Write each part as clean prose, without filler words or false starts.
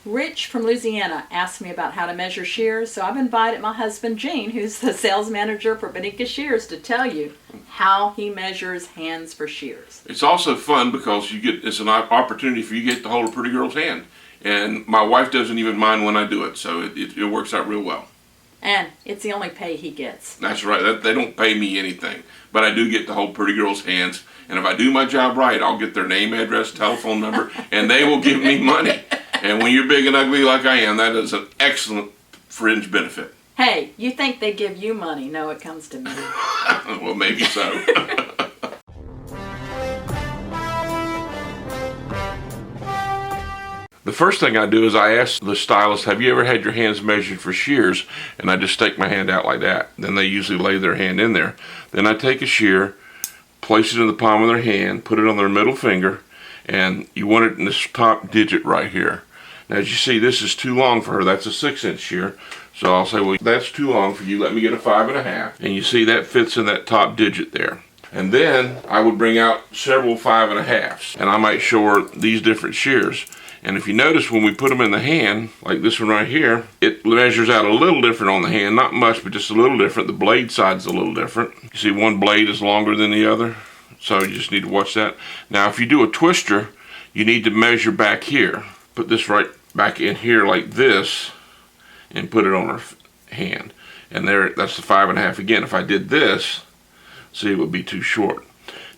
Rich from Louisiana asked me about how to measure shears, so I've invited my husband Gene, who's the sales manager for Bonika Shears, to tell you how he measures hands for shears. It's also fun because it's an opportunity for you to get to hold a pretty girl's hand. And my wife doesn't even mind when I do it, so it works out real well. And it's the only pay he gets. That's right. They don't pay me anything, but I do get to hold pretty girls' hands. And if I do my job right, I'll get their name, address, telephone number, and they will give me money. And when you're big and ugly like I am, that is an excellent fringe benefit. Hey, you think they give you money? No, it comes to me. Well, maybe so. The first thing I do is I ask the stylist, have you ever had your hands measured for shears? And I just stick my hand out like that. Then they usually lay their hand in there. Then I take a shear, place it in the palm of their hand, put it on their middle finger, and you want it in this top digit right here. Now, as you see, this is too long for her. That's a 6-inch shear. So I'll say, well, that's too long for you. Let me get a 5.5. And you see that fits in that top digit there. And then I would bring out several 5.5s. And I might show her these different shears. And if you notice, when we put them in the hand, like this one right here, it measures out a little different on the hand. Not much, but just a little different. The blade side's a little different. You see one blade is longer than the other. So you just need to watch that. Now, if you do a twister, you need to measure back here. Put this right back in here like this and put it on her hand. And there, that's the 5.5 again. If I did this, see, it would be too short.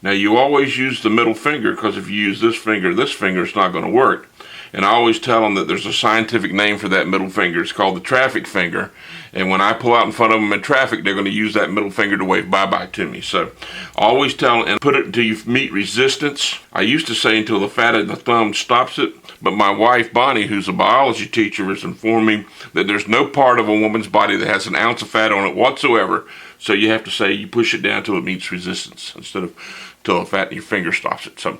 Now, you always use the middle finger, because if you use this finger, it's not going to work. And I always tell them that there's a scientific name for that middle finger. It's called the traffic finger. And when I pull out in front of them in traffic, they're going to use that middle finger to wave bye-bye to me. So I always tell them, and put it until you meet resistance. I used to say until the fat of the thumb stops it. But my wife, Bonnie, who's a biology teacher, has informed me that there's no part of a woman's body that has an ounce of fat on it whatsoever. So you have to say you push it down till it meets resistance instead of till the fat in your finger stops it. So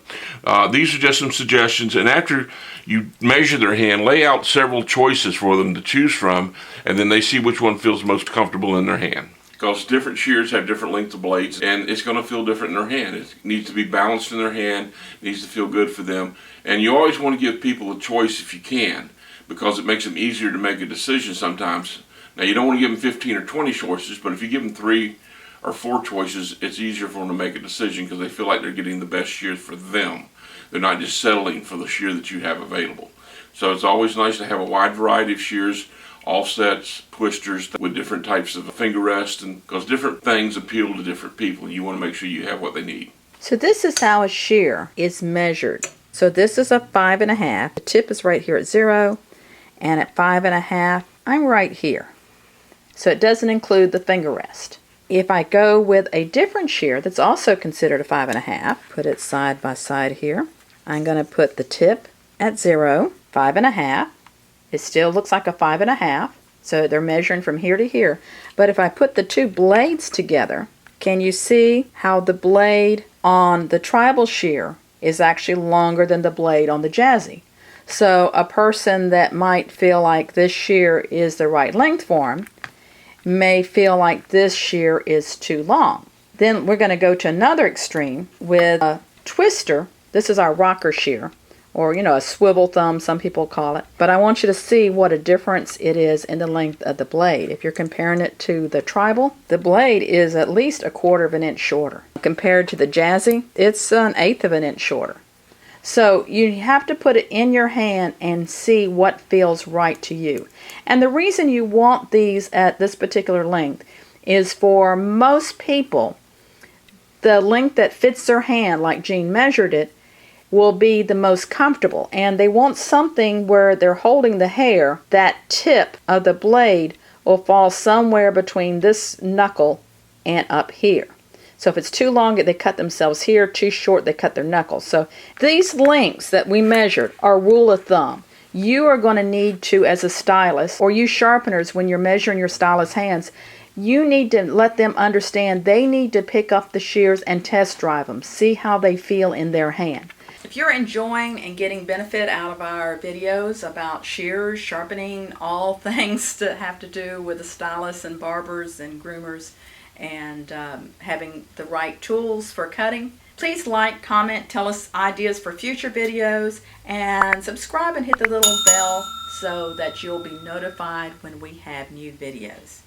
these are just some suggestions. And after you measure their hand, lay out several choices for them to choose from, and then they see which one feels most comfortable in their hand. Because different shears have different lengths of blades, and it's going to feel different in their hand. It needs to be balanced in their hand. It needs to feel good for them. And you always want to give people a choice if you can, because it makes them easier to make a decision sometimes. Now, you don't want to give them 15 or 20 choices, but if you give them 3 or 4 choices, it's easier for them to make a decision because they feel like they're getting the best shears for them. They're not just settling for the shear that you have available. So it's always nice to have a wide variety of shears, offsets, twisters with different types of finger rest, and because different things appeal to different people. You want to make sure you have what they need. So this is how a shear is measured. So this is a 5.5. The tip is right here at 0, and at 5.5, I'm right here. So it doesn't include the finger rest. If I go with a different shear that's also considered a 5.5, put it side by side here. I'm going to put the tip at 0, 5.5. It still looks like a 5.5, so they're measuring from here to here. But if I put the two blades together, can you see how the blade on the tribal shear is actually longer than the blade on the jazzy? So a person that might feel like this shear is the right length for them may feel like this shear is too long. Then we're going to go to another extreme with a twister. This is our rocker shear, or a swivel thumb, some people call it. But I want you to see what a difference it is in the length of the blade. If you're comparing it to the tribal, the blade is at least 1/4 of an inch shorter. Compared to the jazzy, it's 1/8 of an inch shorter. So you have to put it in your hand and see what feels right to you. And the reason you want these at this particular length is for most people, the length that fits their hand, like Jean measured it, will be the most comfortable. And they want something where they're holding the hair, that tip of the blade will fall somewhere between this knuckle and up here. So if it's too long, they cut themselves here. Too short, they cut their knuckles. So these lengths that we measured are rule of thumb. You are going to need to, as a stylist, or you sharpeners, when you're measuring your stylist's hands, you need to let them understand they need to pick up the shears and test drive them. See how they feel in their hand. If you're enjoying and getting benefit out of our videos about shears, sharpening, all things that have to do with the stylists and barbers and groomers, and having the right tools for cutting, please like, comment, tell us ideas for future videos, and subscribe and hit the little bell so that you'll be notified when we have new videos.